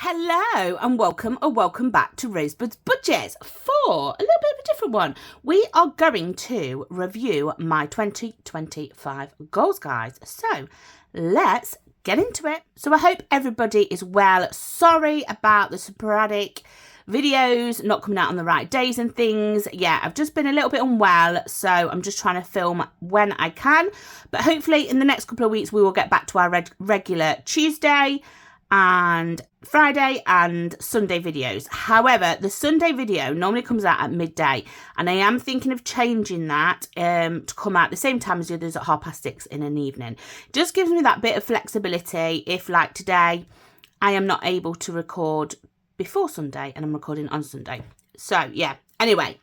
Hello and welcome back to Rosebud's Budgets for a little bit of a different one. We are going to review my 2025 goals, guys. So let's get into it. So I hope everybody is well. Sorry about the sporadic videos not coming out on the right days and things. Yeah, I've just been a little bit unwell, so I'm just trying to film when I can. But hopefully in the next couple of weeks we will get back to our regular Tuesday and Friday and Sunday videos. However, the Sunday video normally comes out at midday, and I am thinking of changing that to come out the same time as the others at 6:30 in an evening. Just gives me that bit of flexibility if, like today, I am not able to record before Sunday and I'm recording on Sunday. So yeah, anyway,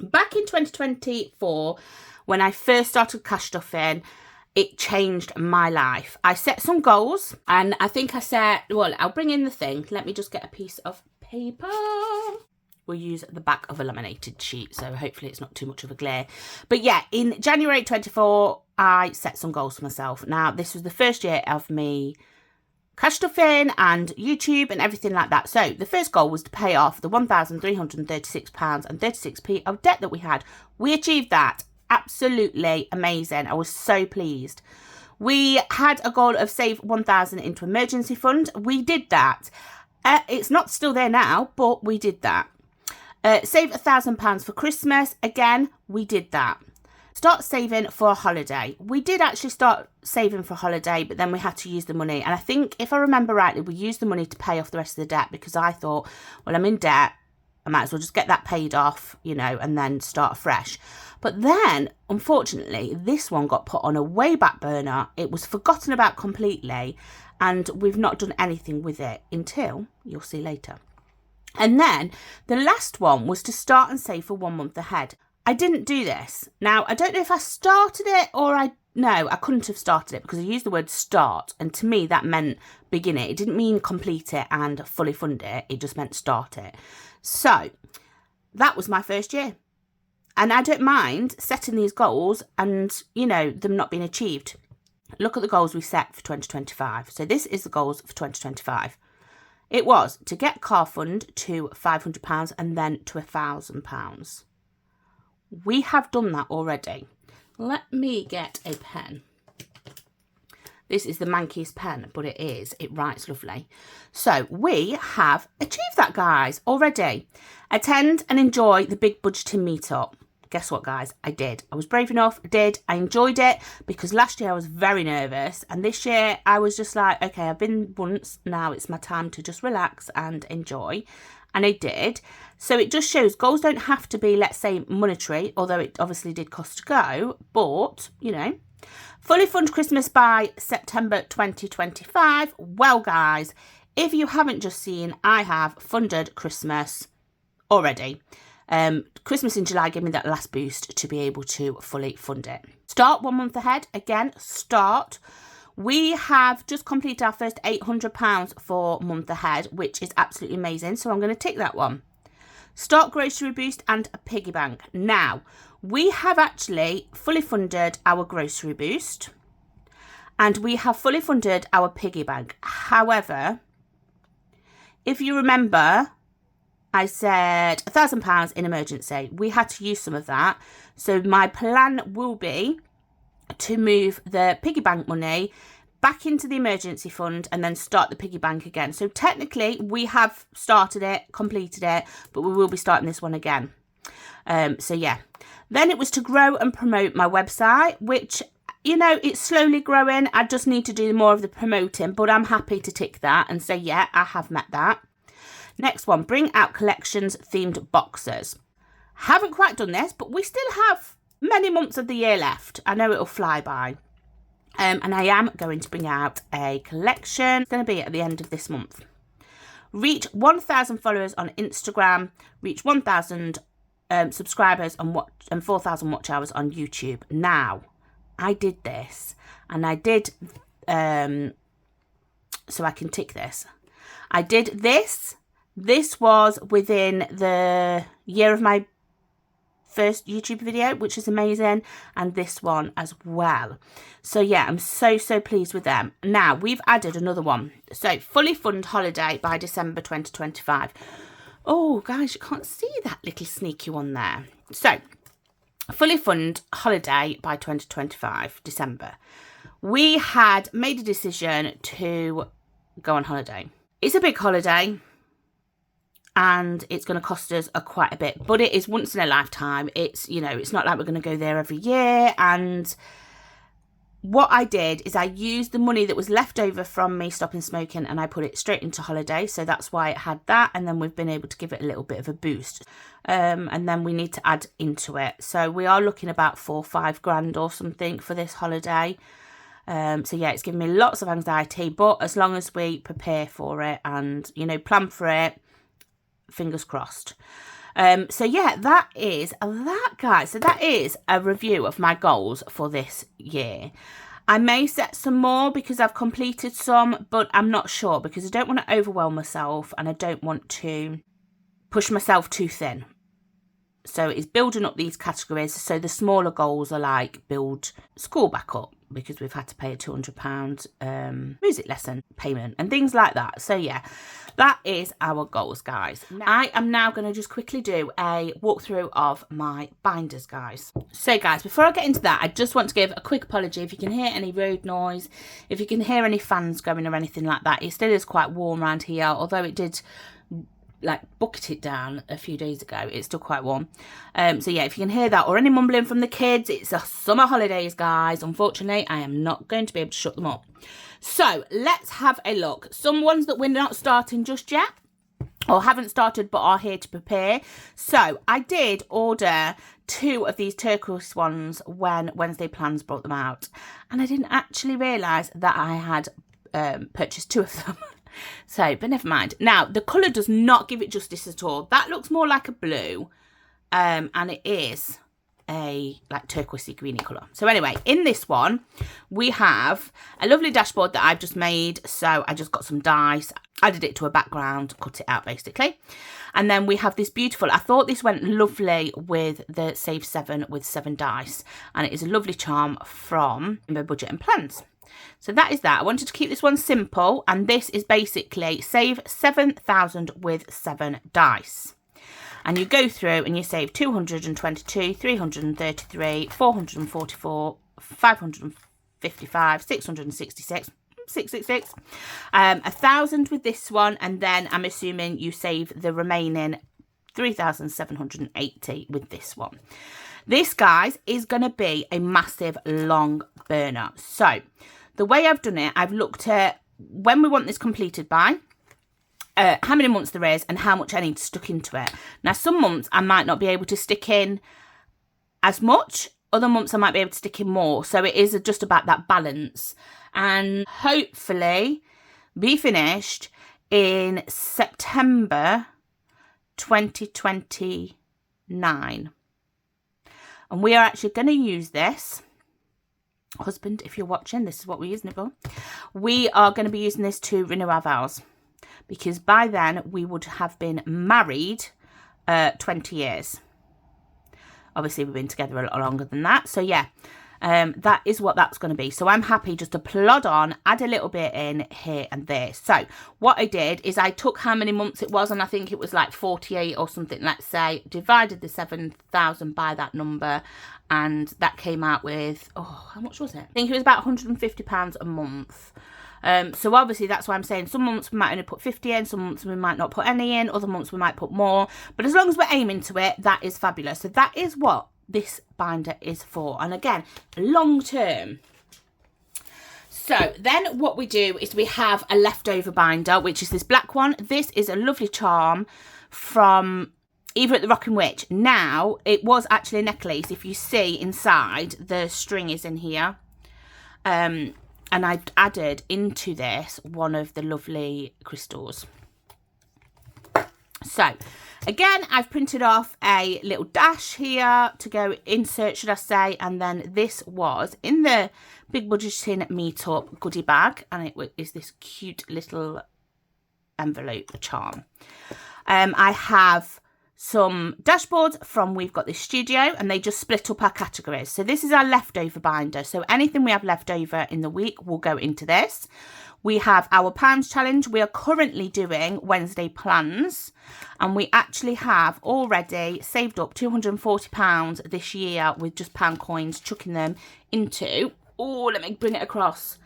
back in 2024 when I first started cash stuffing, it changed my life. I set some goals, and I think I said, well, I'll bring in the thing. Let me just get a piece of paper. We'll use the back of a laminated sheet, so hopefully it's not too much of a glare. But yeah, in January 24, I set some goals for myself. Now, this was the first year of me cash stuffing and YouTube and everything like that. So the first goal was to pay off the £1,336.36 of debt that we had. We achieved that. Absolutely amazing. I was so pleased. We had a goal of save 1,000 into emergency fund. We did that. It's not still there now, but we did that. Save £1,000 for Christmas. Again, we did that. Start saving for a holiday. We did actually start saving for a holiday, but then we had to use the money. And I think, if I remember rightly, we used the money to pay off the rest of the debt, because I thought, well, I'm in debt, I might as well just get that paid off, and then start afresh. But then, unfortunately, this one got put on a way back burner. It was forgotten about completely, and we've not done anything with it until you'll see later. And then the last one was to start and save for 1 month ahead. I didn't do this. Now, I don't know if I started it or no, I couldn't have started it because I used the word start, and to me that meant begin it. It didn't mean complete it and fully fund it. It just meant start it. So that was my first year. And I don't mind setting these goals and, them not being achieved. Look at the goals we set for 2025. So this is the goals for 2025. It was to get car fund to £500 and then to £1,000. We have done that already. Let me get a pen. This is the mankiest pen, but it writes lovely. So we have achieved that, guys, already. Attend and enjoy the big budgeting meetup. Guess what, guys? I did. I was brave enough. I did. I enjoyed it because last year I was very nervous. And this year I was just like, okay, I've been once. Now it's my time to just relax and enjoy. And I did. So it just shows goals don't have to be, let's say, monetary, although it obviously did cost to go. But, fully fund Christmas by September 2025. Well, guys, if you haven't just seen, I have funded Christmas already. Christmas in July gave me that last boost to be able to fully fund it. Start 1 month ahead. Again, start. We have just completed our first £800 for month ahead, which is absolutely amazing. So I'm going to tick that one. Start grocery boost and a piggy bank. Now, we have actually fully funded our grocery boost and we have fully funded our piggy bank. However, if you remember, I said £1,000 in emergency. We had to use some of that. So my plan will be to move the piggy bank money back into the emergency fund and then start the piggy bank again. So technically we have started it, completed it, but we will be starting this one again. So yeah. Then it was to grow and promote my website, which, it's slowly growing. I just need to do more of the promoting, but I'm happy to tick that and say, yeah, I have met that. Next one, bring out collections themed boxes. Haven't quite done this, but we still have many months of the year left. I know it'll fly by. And I am going to bring out a collection. It's going to be at the end of this month. Reach 1,000 followers on Instagram. Reach 1,000 subscribers and 4,000 watch hours on YouTube. Now, I did this. And I did, so I can tick this. I did this. This was within the year of my first YouTube video, which is amazing, and this one as well. So yeah, I'm so pleased with them. Now we've added another one. So fully fund holiday by December 2025. Oh guys, you can't see that little sneaky one there. So fully fund holiday by 2025 December. We had made a decision to go on holiday. It's a big holiday and it's going to cost us quite a bit, but it is once in a lifetime. It's, you know, it's not like we're going to go there every year. And what I did is I used the money that was left over from me stopping smoking and I put it straight into holiday. So that's why it had that. And then we've been able to give it a little bit of a boost. And then we need to add into it. So we are looking about 4 or 5 grand or something for this holiday. So yeah, it's given me lots of anxiety, but as long as we prepare for it and, you know, plan for it, fingers crossed. So yeah, that is that, guys. So that is a review of my goals for this year. I may set some more because I've completed some, but I'm not sure because I don't want to overwhelm myself and I don't want to push myself too thin. So it's building up these categories. So the smaller goals are like build school back up because we've had to pay a £200 music lesson payment and things like that. So yeah, that is our goals, guys. I am now going to just quickly do a walkthrough of my binders, guys. So guys, before I get into that, I just want to give a quick apology if you can hear any road noise, if you can hear any fans going or anything like that. It still is quite warm around here, although it did like bucket it down a few days ago. It's still quite warm. So yeah, if you can hear that or any mumbling from the kids, it's a summer holidays, guys. Unfortunately, I am not going to be able to shut them up. So let's have a look. Some ones that we're not starting just yet or haven't started but are here to prepare. So I did order 2 of these turquoise ones when Wednesday Plans brought them out, and I didn't actually realise that I had purchased 2 of them. So, but never mind. Now, the colour does not give it justice at all. That looks more like a blue, and it is a like turquoisey greeny colour. So anyway, in this one, we have a lovely dashboard that I've just made. So I just got some dice, added it to a background, cut it out basically. And then we have this beautiful, I thought this went lovely with the Save 7 with 7 dice. And it is a lovely charm from Richardson Plans. So that is that. I wanted to keep this one simple, and this is basically save 7,000 with 7 dice. And you go through and you save 222, 333, 444, 555, 666, 666, 1,000 with this one, and then I'm assuming you save the remaining 3,780 with this one. This, guys, is going to be a massive long burner. So the way I've done it, I've looked at when we want this completed by, how many months there is, and how much I need stuck into it. Now, some months I might not be able to stick in as much. Other months I might be able to stick in more. So it is just about that balance. And hopefully be finished in September 2029. And we are actually going to use this. Husband, if you're watching, this is what we're using it for. We are going to be using this to renew our vows, because by then we would have been married 20 years. Obviously, we've been together a lot longer than that. So yeah, that is what that's going to be. So I'm happy just to plod on, add a little bit in here and there. So what I did is I took how many months it was, and I think it was like 48 or something, let's say, divided the 7,000 by that number, and that came out with, oh, how much was it? I think it was about £150 a month. So obviously that's why I'm saying some months we might only put 50 in, some months we might not put any in, other months we might put more. But as long as we're aiming to it, that is fabulous. So that is what this binder is for. And again, long term. So then what we do is we have a leftover binder, which is this black one. This is a lovely charm from Eva at the Rockin' Witch. Now, it was actually a necklace. If you see inside, the string is in here. And I've added into this one of the lovely crystals. So, again, I've printed off a little dash here to go insert, should I say. And then this was in the Big Budgeting Meetup goodie bag. And it is this cute little envelope charm. I have some dashboards from We've Got This Studio, and they just split up our categories. So this is our leftover binder. So anything we have left over in the week will go into this. We have our pounds challenge. We are currently doing Wednesday plans, and we actually have already saved up £240 this year with just pound coins, chucking them into, oh, let me bring it across,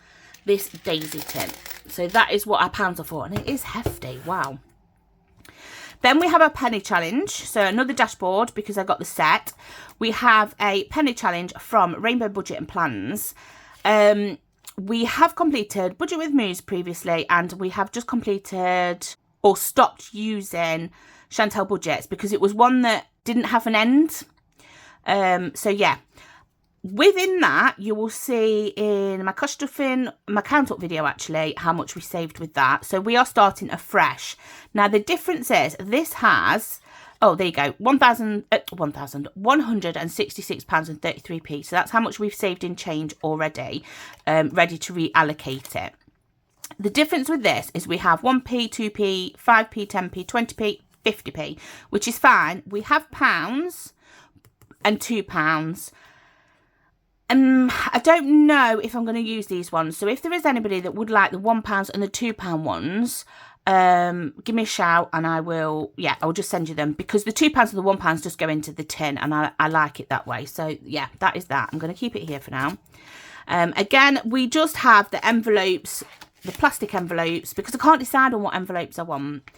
this daisy tin. So that is what our pounds are for, and it is hefty. Wow. Then we have a penny challenge, so another dashboard because I got the set. We have a penny challenge from Rainbow Budget and Plans. We have completed Budget with Moose previously, and we have just completed or stopped using Chantel Budgets because it was one that didn't have an end. So yeah. Within that, you will see in my count up video actually how much we saved with that. So we are starting afresh. Now the difference is this has, oh there you go, £1,166.33. So that's how much we've saved in change already, ready to reallocate it. The difference with this is we have 1p, 2p, 5p, 10p, 20p, 50p, which is fine. We have pounds and £2. I don't know if I'm going to use these ones. So if there is anybody that would like the £1 and the £2 ones, give me a shout and I will, yeah, I'll just send you them, because the £2 and the £1 just go into the tin, and I like it that way. So yeah, that is that. I'm going to keep it here for now. Again, we just have the envelopes, the plastic envelopes, because I can't decide on what envelopes I want.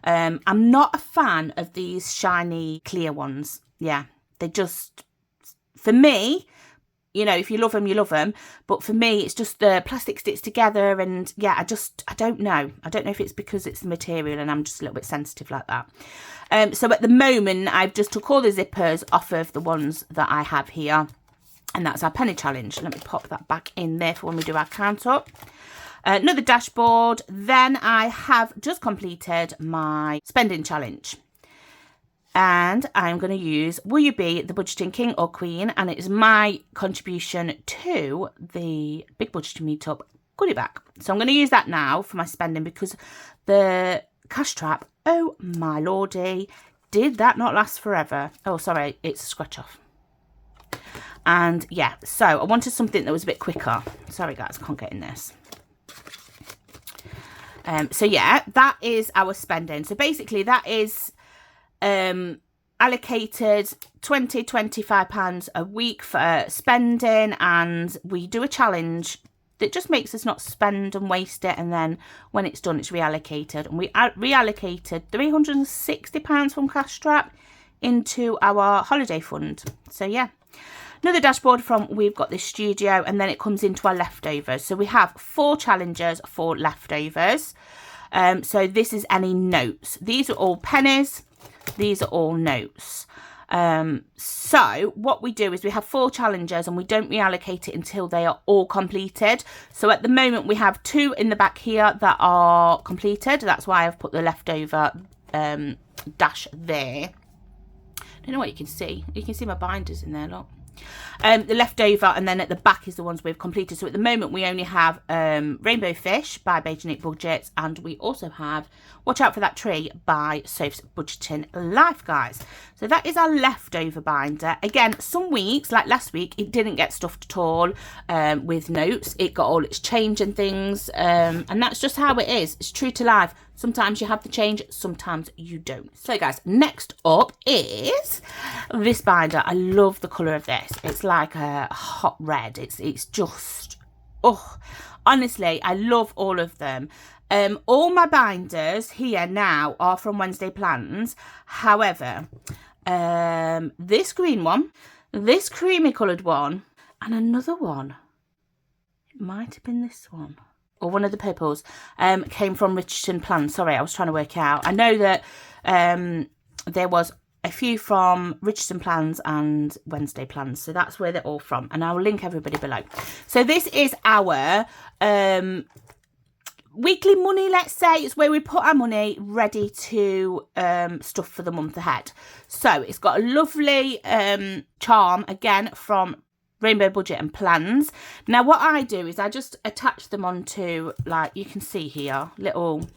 I'm not a fan of these shiny clear ones. Yeah, they just, for me, you know, if you love them, you love them. But for me, it's just the plastic sticks together. And yeah, I don't know. I don't know if it's because it's the material and I'm just a little bit sensitive like that. So at the moment, I've just took all the zippers off of the ones that I have here. And that's our penny challenge. Let me pop that back in there for when we do our count up. Another dashboard. Then I have just completed my spending challenge. And I'm going to use Will You Be the Budgeting King or Queen? And it is my contribution to the Big Budgeting Meetup goodie bag. So I'm going to use that now for my spending, because the cash trap, oh my lordy, did that not last forever? Oh, sorry, it's a scratch off. And yeah, so I wanted something that was a bit quicker. Sorry guys, I can't get in this. So yeah, that is our spending. So basically that is allocated £25 a week for spending, and we do a challenge that just makes us not spend and waste it, and then when it's done it's reallocated, and we reallocated £360 from cash trap into our holiday fund. So yeah, another dashboard from We've Got This Studio, and then it comes into our leftovers. So we have 4 challenges for leftovers. So this is any notes. These are all pennies. These are all notes. So what we do is we have 4 challenges and we don't reallocate it until they are all completed. So at the moment we have 2 in the back here that are completed. That's why I've put the leftover dash there. I don't know what you can see. You can see my binders in there, look. The leftover, and then at the back is the ones we've completed. So at the moment we only have Rainbow Fish by Bajanique Budgets, and we also have Watch Out for That Tree by Sophsbudgetinlife, guys. So that is our leftover binder. Again, some weeks, like last week, it didn't get stuffed at all with notes. It got all its change and things, and that's just how it is. It's true to life. Sometimes you have the change, sometimes you don't. So guys, next up is this binder. I love the colour of this. It's like a hot red. It's just, oh, honestly, I love all of them. All my binders here now are from Wednesday Plans. However, this green one, this creamy coloured one, and another one, it might have been this one, or one of the purples, came from Richardson Plans. Sorry, I was trying to work it out. I know that there was a few from Richardson Plans and Wednesday Plans, so that's where they're all from, and I'll link everybody below. So this is our weekly money, let's say. It's where we put our money ready to stuff for the month ahead. So it's got a lovely charm, again, from Rainbow Budget and Plans. Now what I do is I just attach them onto, like you can see here, little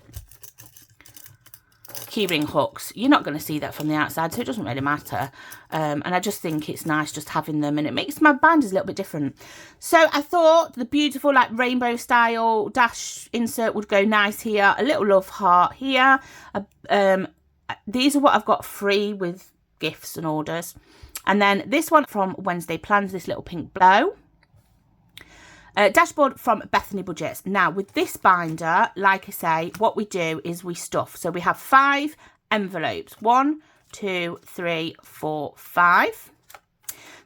keyring hooks. You're not going to see that from the outside, so it doesn't really matter. And I just think it's nice just having them, and it makes my binders a little bit different. So I thought the beautiful like rainbow style dash insert would go nice here. A little love heart here. These are what I've got free with gifts and orders. And then this one from Wednesday Plans, this little pink bow. Dashboard from Bethany Budgets. Now with this binder, like I say, what we do is we stuff. So we have 5 envelopes. 1, 2, 3, 4, 5.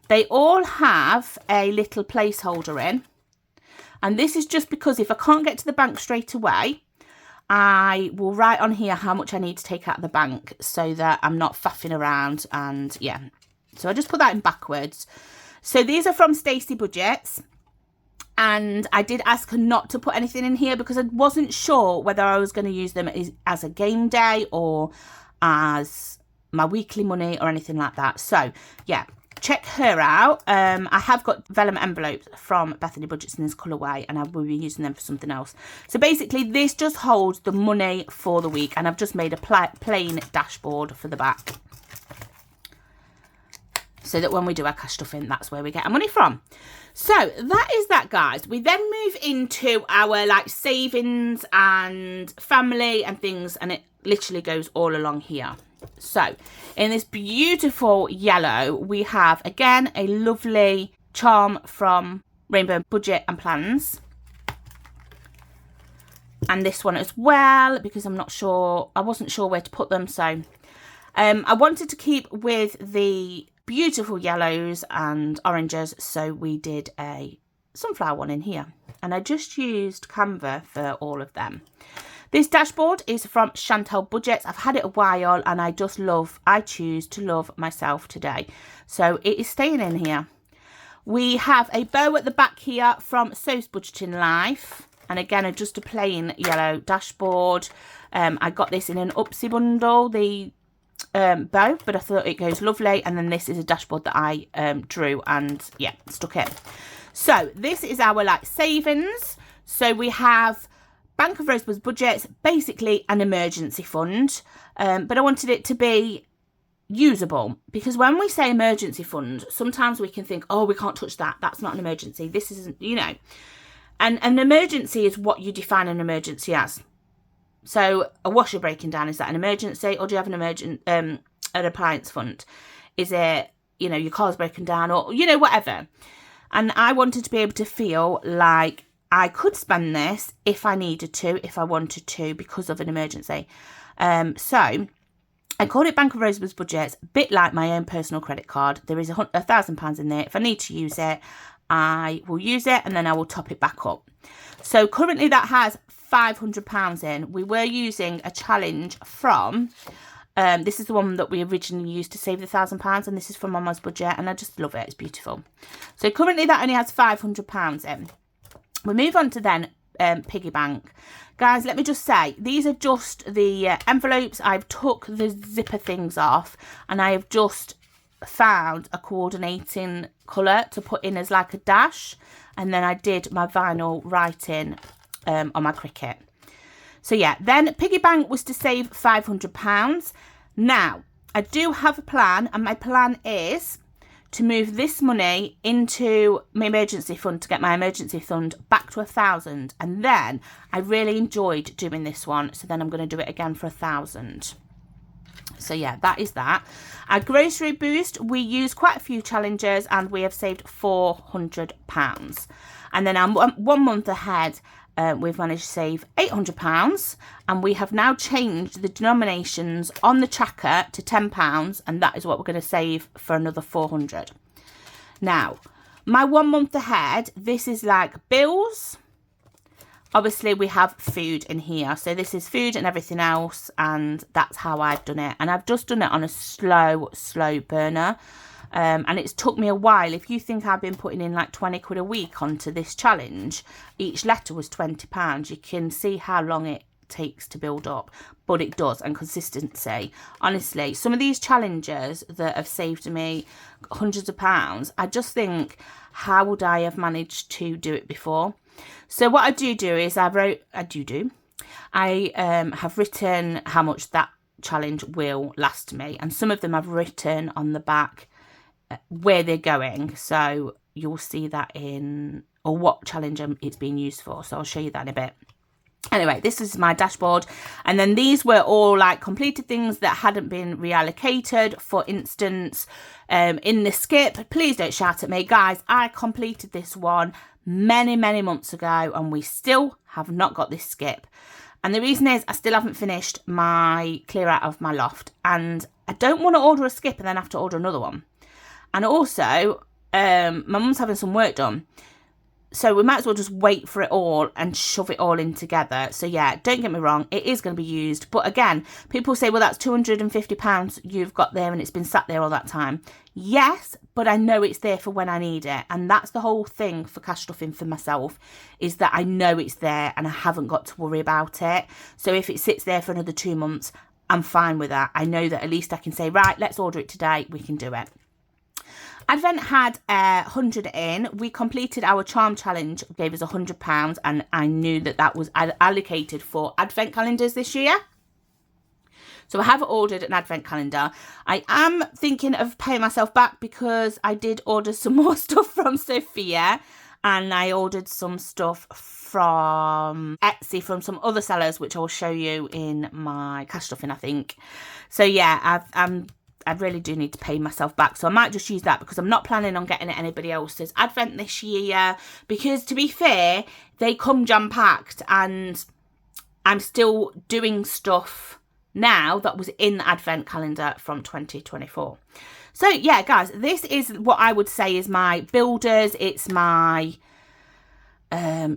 They all have a little placeholder in. And this is just because if I can't get to the bank straight away, I will write on here how much I need to take out of the bank so that I'm not faffing around. And yeah, so I just put that in backwards. So these are from Stacey Budgets. And I did ask her not to put anything in here because I wasn't sure whether I was going to use them as a game day or as my weekly money or anything like that. So yeah, check her out. I have got vellum envelopes from Bethany Budgets in this colourway, and I will be using them for something else. So basically this just holds the money for the week, and I've just made a plain dashboard for the back, so that when we do our cash stuffing, that's where we get our money from. So that is that, guys. We then move into our like savings and family and things, and it literally goes all along here. So in this beautiful yellow, we have again a lovely charm from Rainbow Budget and Plans, and this one as well, because I wasn't sure where to put them. So I wanted to keep with the beautiful yellows and oranges, so we did a sunflower one in here, and I just used Canva for all of them. This dashboard is from Chantel Budgets. I've had it a while, and I choose to love myself today, so it is staying in here. We have a bow at the back here from Sophsbudgetinlife, and again just a plain yellow dashboard. I got this in an Upsy bundle, the bow, but I thought it goes lovely. And then this is a dashboard that I drew and yeah, stuck in. So this is our like savings. So we have Bank of Rosebud's Budgets, basically an emergency fund, but I wanted it to be usable, because when we say emergency fund, sometimes we can think, oh, we can't touch that, that's not an emergency, this isn't, you know. And an emergency is what you define an emergency as. So a washer breaking down, is that an emergency, or do you have an appliance fund? Is it, you know, your car's broken down, or, you know, whatever. And I wanted to be able to feel like I could spend this if I needed to, if I wanted to, because of an emergency. So I called it Bank of Rosebud's Budgets, a bit like my own personal credit card. There is £1,000 in there. If I need to use it, I will use it, and then I will top it back up. So currently that has £500 in. We were using a challenge from, this is the one that we originally used to save the £1,000, and this is from Mama's Budget, and I just love it. It's beautiful. So currently that only has £500 in. We move on to then piggy bank. Guys, let me just say, these are just the envelopes. I've took the zipper things off, and I have just found a coordinating colour to put in as like a dash, and then I did my vinyl writing on my Cricut. So yeah, then piggy bank was to save £500. Now I do have a plan, and my plan is to move this money into my emergency fund, to get my emergency fund back to 1,000. And then I really enjoyed doing this one, so then I'm going to do it again for 1,000. So yeah, that is that. Our grocery boost, we used quite a few challenges, and we have saved £400. And then I'm 1 month ahead. We've managed to save £800, and we have now changed the denominations on the tracker to £10, and that is what we're going to save for another £400. Now, my 1 month ahead, this is like bills. Obviously, we have food in here, so this is food and everything else, and that's how I've done it. And I've just done it on a slow burner. And it's took me a while. If you think I've been putting in like 20 quid a week onto this challenge, each letter was £20. You can see how long it takes to build up, but it does. And consistency, honestly, some of these challenges that have saved me hundreds of pounds, I just think, how would I have managed to do it before? So what I do is I have written how much that challenge will last me. And some of them I've written on the back where they're going. So you'll see that in, or what challenge it's being used for. So I'll show you that in a bit. Anyway, this is my dashboard, and then these were all like completed things that hadn't been reallocated. For instance, in the skip, please don't shout at me, guys, I completed this one many months ago and we still have not got this skip. And the reason is I still haven't finished my clear out of my loft, and I don't want to order a skip and then have to order another one. And also my mum's having some work done, so we might as well just wait for it all and shove it all in together. So yeah, don't get me wrong, it is going to be used. But again, people say, well, that's £250 you've got there and it's been sat there all that time. Yes, but I know it's there for when I need it. And that's the whole thing for cash stuffing for myself, is that I know it's there and I haven't got to worry about it. So if it sits there for another 2 months, I'm fine with that. I know that at least I can say, right, let's order it today. We can do it. Advent had 100 in. We completed our charm challenge, gave us £100, and I knew that that was allocated for advent calendars this year. So I have ordered an advent calendar. I am thinking of paying myself back because I did order some more stuff from Sophia, and I ordered some stuff from Etsy from some other sellers, which I'll show you in my cash stuffing, I think. So yeah, I really do need to pay myself back. So I might just use that because I'm not planning on getting anybody else's advent this year. Because to be fair, they come jam-packed and I'm still doing stuff now that was in the advent calendar from 2024. So yeah, guys, this is what I would say is my builders. It's my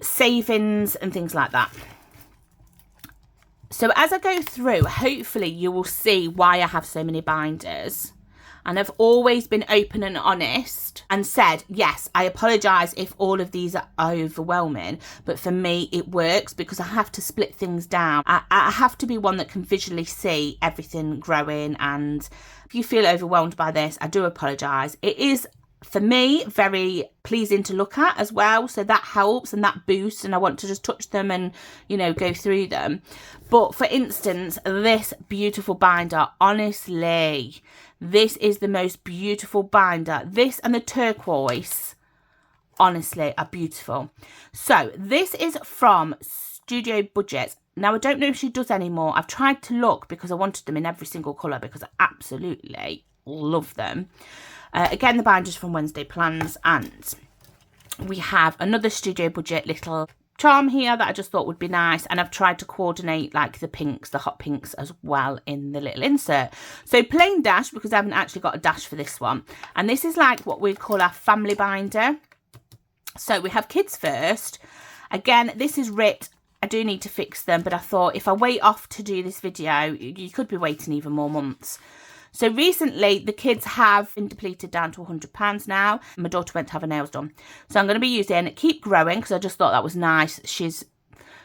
savings and things like that. So as I go through, hopefully you will see why I have so many binders. And I've always been open and honest and said, yes, I apologise if all of these are overwhelming. But for me, it works because I have to split things down. I have to be one that can visually see everything growing. And if you feel overwhelmed by this, I do apologise. It is, for me, very pleasing to look at as well. So that helps and that boosts, and I want to just touch them and, you know, go through them. But for instance, this beautiful binder, honestly, this is the most beautiful binder. This and the turquoise, honestly, are beautiful. So this is from Studio Budgets. Now, I don't know if she does any more. I've tried to look because I wanted them in every single colour because I absolutely love them. Again, the binder's from Wednesday Plans, and we have another Studio Budget little charm here that I just thought would be nice, and I've tried to coordinate like the pinks, the hot pinks as well in the little insert. So plain dash, because I haven't actually got a dash for this one, and this is like what we call our family binder. So we have kids first. Again, this is ripped. I do need to fix them, but I thought if I wait off to do this video, you could be waiting even more months. So recently, the kids have been depleted down to £100 now. My daughter went to have her nails done. So I'm going to be using Keep Growing because I just thought that was nice. She's,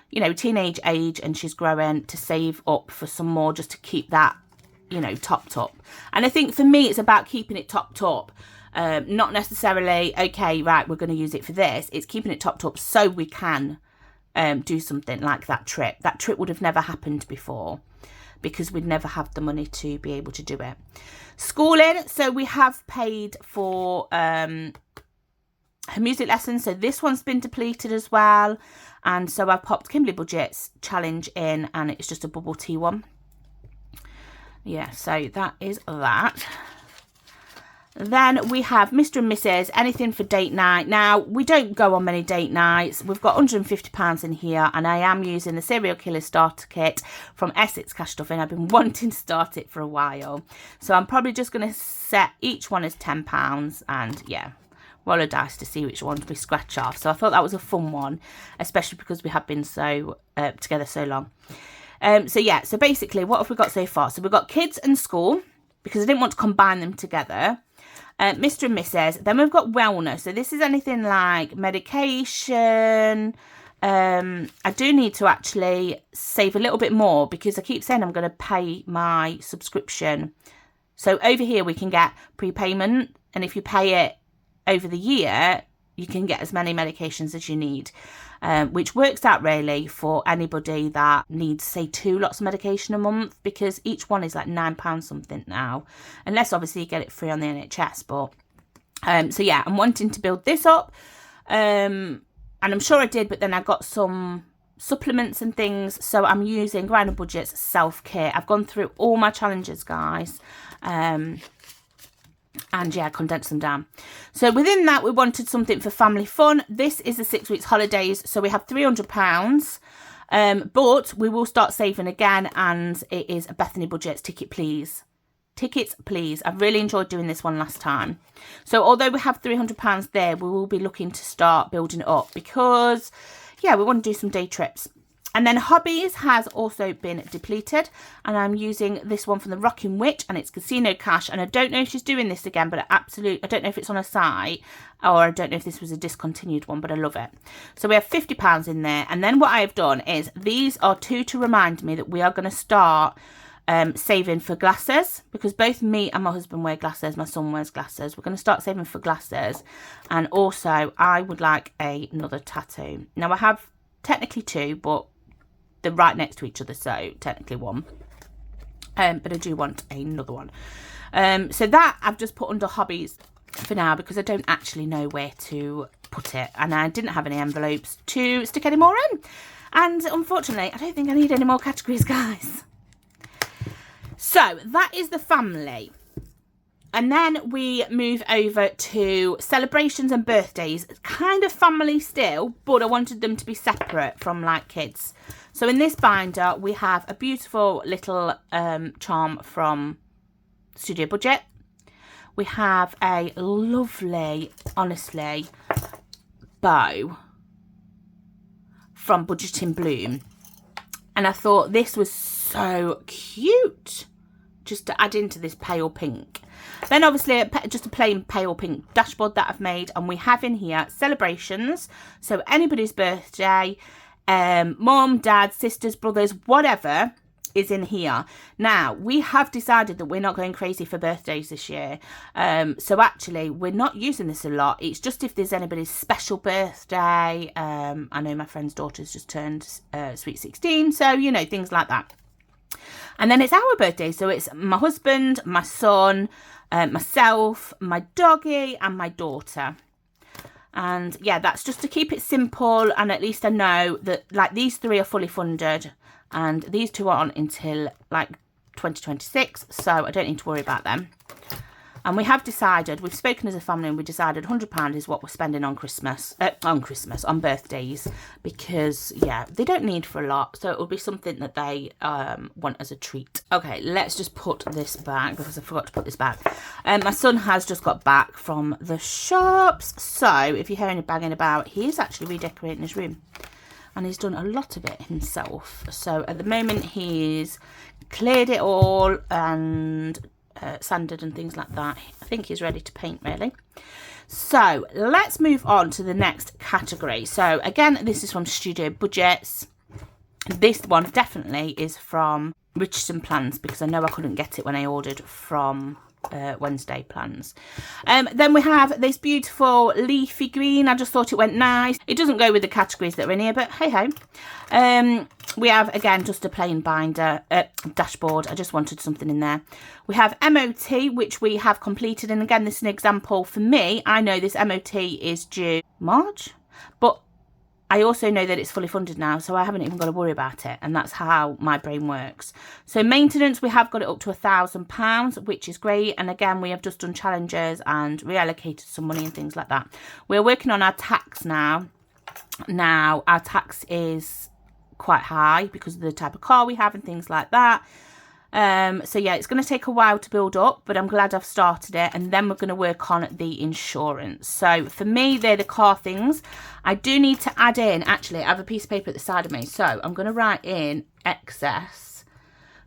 you know, teenage age and she's growing, to save up for some more just to keep that, you know, topped up. And I think for me, it's about keeping it topped up. Not necessarily, okay, right, we're going to use it for this. It's keeping it topped up so we can do something like that trip. That trip would have never happened before, because we'd never have the money to be able to do it. Schooling, so we have paid for her music lessons. So this one's been depleted as well. And so I've popped Kimberley Budgets challenge in, and it's just a bubble tea one. Yeah, so that is that. Then we have Mr. and Mrs. Anything for date night. Now, we don't go on many date nights. We've got £150 in here, and I am using the Serial Killer Starter Kit from Essex Cash Stuffing. I've been wanting to start it for a while. So I'm probably just going to set each one as £10, and yeah, roll a dice to see which ones we scratch off. So I thought that was a fun one, especially because we have been so together so long. So yeah, so basically, what have we got so far? So we've got kids and school, because I didn't want to combine them together. Mr. and Mrs. Then we've got wellness. So this is anything like medication. I do need to actually save a little bit more because I keep saying I'm going to pay my subscription. So over here we can get prepayment, and if you pay it over the year, you can get as many medications as you need. which works out really for anybody that needs, say, 2 lots of medication a month, because each one is like £9 something now, unless obviously you get it free on the NHS. But so yeah, I'm wanting to build this up, and I'm sure I did, but then I got some supplements and things, so I'm using Bajanique Budgets self-care. I've gone through all my challenges, guys, and yeah, condensed them down. So within that, we wanted something for family fun. This is the 6 weeks holidays, so we have £300, but we will start saving again, and it is a Bethany Budgets ticket please. Tickets please. I've really enjoyed doing this one last time. So although we have £300 there, we will be looking to start building it up, because yeah, we want to do some day trips. And then hobbies has also been depleted, and I'm using this one from the Rocking Witch, and it's Casino Cash. And I don't know if she's doing this again, but I don't know if it's on her site, or I don't know if this was a discontinued one, but I love it. So we have £50 in there. And then what I've done is, these are 2 to remind me that we are going to start saving for glasses, because both me and my husband wear glasses. My son wears glasses. We're going to start saving for glasses. And also, I would like another tattoo. Now, I have technically 2, but they're right next to each other, so technically 1. But I do want another one. So that I've just put under hobbies for now, because I don't actually know where to put it, and I didn't have any envelopes to stick any more in. And unfortunately, I don't think I need any more categories, guys. So that is the family. And then we move over to celebrations and birthdays. Kind of family still, but I wanted them to be separate from like kids. So in this binder, we have a beautiful little charm from Studio Budget. We have a lovely, honestly, bow from Budget in Bloom. And I thought this was so cute, just to add into this pale pink. Then obviously just a plain pale pink dashboard that I've made, and we have in here celebrations, so anybody's birthday, mum, dad, sisters, brothers, whatever is in here. Now we have decided that we're not going crazy for birthdays this year, so actually we're not using this a lot. It's just if there's anybody's special birthday. I know my friend's daughter's just turned sweet 16, so you know, things like that. And then it's our birthday, so it's my husband, my son, myself, my doggy, and my daughter. And yeah, that's just to keep it simple, and at least I know that like these 3 are fully funded, and these 2 aren't until like 2026, so I don't need to worry about them. And we have decided, we've spoken as a family, and we decided £100 is what we're spending on on birthdays, because yeah, they don't need for a lot, so it will be something that they want as a treat. Okay, let's just put this back, because I forgot to put this back. My son has just got back from the shops, so if you hear any banging about, he is actually redecorating his room, and he's done a lot of it himself. So at the moment he's cleared it all and sanded and things like that. I think he's ready to paint, really. So let's move on to the next category. So again, this is from Studio Budgets. This one definitely is from Richardson Plans, because I know I couldn't get it when I ordered from Wednesday Plans. Then we have this beautiful leafy green. I just thought it went nice. It doesn't go with the categories that are in here, but hey ho. We have again just a plain binder dashboard. I just wanted something in there. We have MOT, which we have completed, and again, this is an example for me. I know this MOT is due March, but I also know that it's fully funded now, so I haven't even got to worry about it, and that's how my brain works. So maintenance, we have got it up to £1,000, which is great, and again, we have just done challenges and reallocated some money and things like that. We're working on our tax now. Now, our tax is quite high because of the type of car we have and things like that. So yeah, it's going to take a while to build up, but I'm glad I've started it, and then we're going to work on the insurance. So for me, they're the car things. I do need to add in, actually, I have a piece of paper at the side of me, so I'm going to write in excess,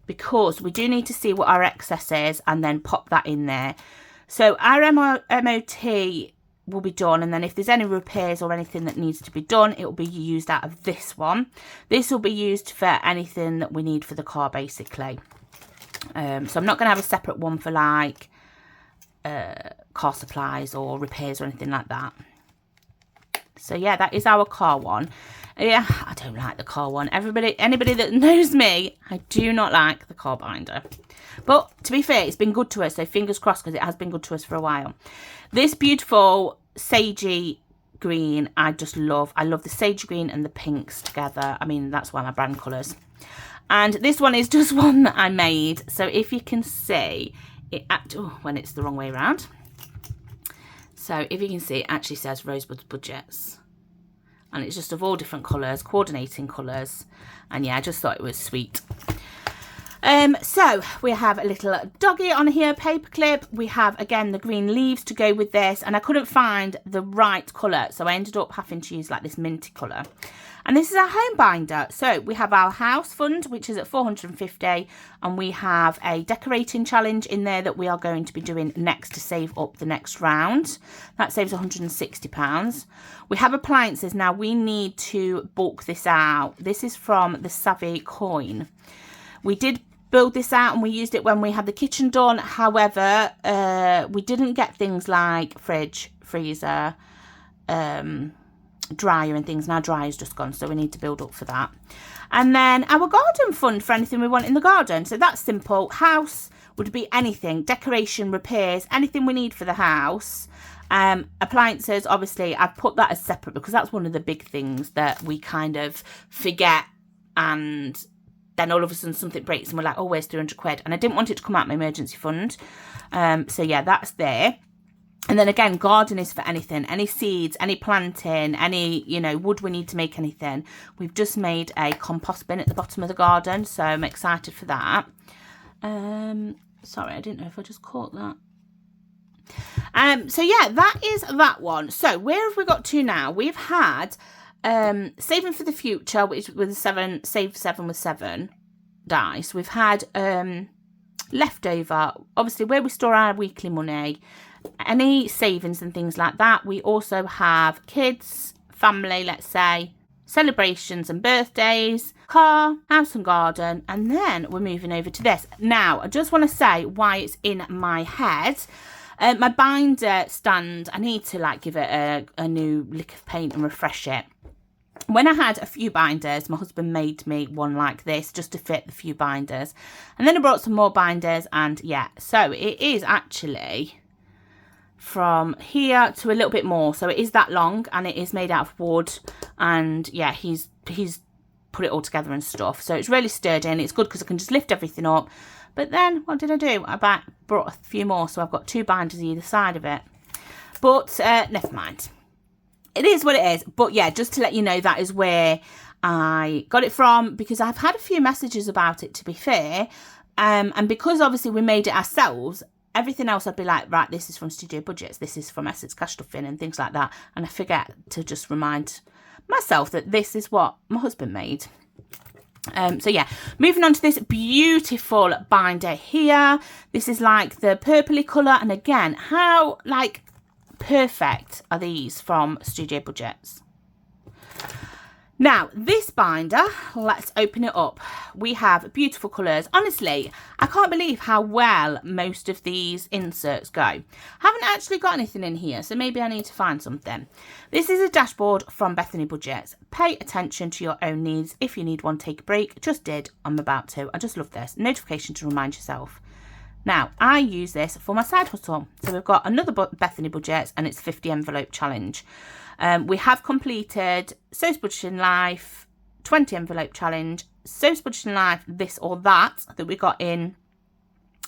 because we do need to see what our excess is and then pop that in there. So our MOT will be done, and then if there's any repairs or anything that needs to be done, it will be used out of this one. This will be used for anything that we need for the car, basically. So I'm not going to have a separate one for like car supplies or repairs or anything like that. So yeah, that is our car one. Yeah, I don't like the car one. Anybody that knows me, I do not like the car binder. But to be fair, it's been good to us, so fingers crossed, because it has been good to us for a while. This beautiful sagey green, I just love. I love the sage green and the pinks together. I mean, that's one of my brand colours. And this one is just one that I made. So if you can see it, when it's the wrong way around. So if you can see, it actually says Rosebud Budgets. And it's just of all different colours, coordinating colours. And yeah, I just thought it was sweet. So we have a little doggy on here, paperclip. We have, again, the green leaves to go with this. And I couldn't find the right colour, so I ended up having to use like this minty colour. And this is our home binder. So we have our house fund, which is at 450. And we have a decorating challenge in there that we are going to be doing next to save up the next round. That saves £160. We have appliances. Now we need to bulk this out. This is from the Savvy Coin. We did build this out and we used it when we had the kitchen done. However, we didn't get things like fridge, freezer, dryer and things. Now dryer's just gone, so we need to build up for that. And then our garden fund for anything we want in the garden. So that's simple. House would be anything, decoration, repairs, anything we need for the house. Appliances, obviously, I've put that as separate because that's one of the big things that we kind of forget, and then all of a sudden something breaks and we're like, oh, where's 300 quid? And I didn't want it to come out my emergency fund. So yeah, that's there. And then again, garden is for anything, any seeds, any planting, any, you know, wood we need to make anything. We've just made a compost bin at the bottom of the garden, so I'm excited for that. Sorry, I didn't know if I just caught that. So yeah, that is that one. So where have we got to now? We've had saving for the future, which with save 7 with 7 dice. We've had leftover, obviously where we store our weekly money, any savings and things like that. We also have kids, family, let's say, celebrations and birthdays, car, house and garden, and then we're moving over to this. Now, I just want to say why it's in my head. My binder stand, I need to like give it a new lick of paint and refresh it. When I had a few binders, my husband made me one like this just to fit the few binders. And then I brought some more binders, and yeah, so it is actually from here to a little bit more. So it is that long, and it is made out of wood, and yeah, he's put it all together and stuff. So it's really sturdy, and it's good because I can just lift everything up. But then what did I do? I brought a few more, so I've got 2 binders either side of it. But never mind. It is what it is. But yeah, just to let you know, that is where I got it from, because I've had a few messages about it, to be fair. And because obviously we made it ourselves, everything else I'd be like, right, this is from Studio Budgets, this is from Essex Cash Stuffing and things like that. And I forget to just remind myself that this is what my husband made. So yeah, moving on to this beautiful binder here. This is like the purpley colour, and again, how like perfect are these from Studio Budgets. Now this binder, let's open it up. We have beautiful colours. Honestly, I can't believe how well most of these inserts go. I haven't actually got anything in here, so maybe I need to find something. This is a dashboard from Bethany Budgets. Pay attention to your own needs. If you need one, take a break. Just did. I'm about to. I just love this. Notification to remind yourself. Now, I use this for my side hustle. So we've got another Bethany Budgets, and it's 50 envelope challenge. We have completed Sophsbudgetinlife, 20 envelope challenge, Sophsbudgetinlife, this or that we got in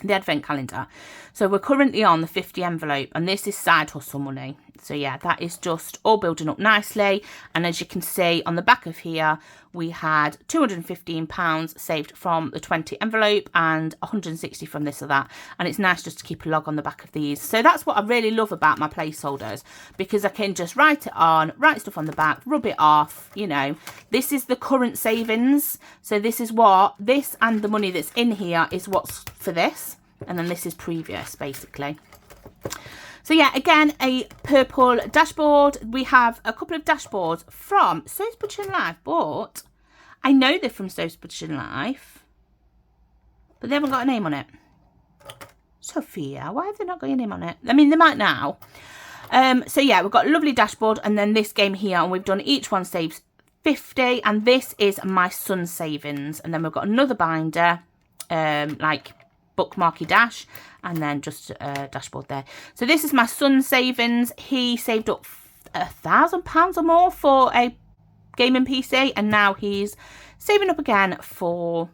the advent calendar. So we're currently on the 50 envelope, and this is side hustle money. So yeah, that is just all building up nicely. And as you can see on the back of here, we had £215 saved from the 20 envelope and 160 from this or that. And it's nice just to keep a log on the back of these. So that's what I really love about my placeholders, because I can just write it on, write stuff on the back, rub it off, you know. This is the current savings. So this is what, this and the money that's in here is what's for this. And then this is previous, basically. So yeah, again, a purple dashboard. We have a couple of dashboards from Sophsbudgetinlife, but I know they're from Sophsbudgetinlife, but they haven't got a name on it. Sophia, why have they not got your name on it? I mean, they might now. So yeah, we've got a lovely dashboard, and then this game here, and we've done each one saves 50, and this is my son's savings. And then we've got another binder, like bookmarky dash, and then just a dashboard there. So this is my son's savings. He saved up £1,000 or more for a gaming PC, and now he's saving up again for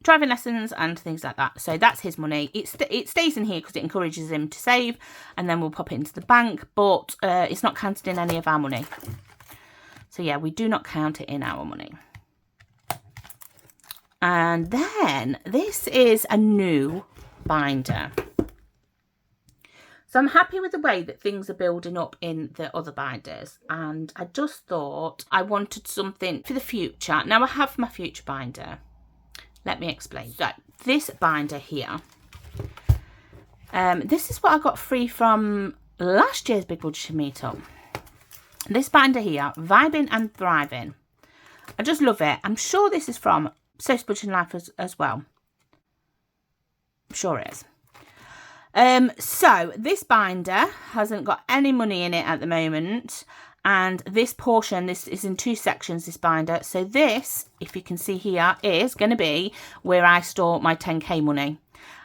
driving lessons and things like that. So that's his money. It stays in here because it encourages him to save, and then we'll pop it into the bank, but it's not counted in any of our money. So yeah, we do not count it in our money. And then this is a new binder. So I'm happy with the way that things are building up in the other binders, and I just thought I wanted something for the future. Now I have my future binder. Let me explain. So this binder here, this is what I got free from last year's Big Budget Meetup. This binder here, Vibing and Thriving. I just love it. I'm sure this is from Sophsbudgetinlife as well. I'm sure it is. So this binder hasn't got any money in it at the moment, and this portion, this is in 2 sections, this binder. So this, if you can see here, is going to be where I store my 10k money.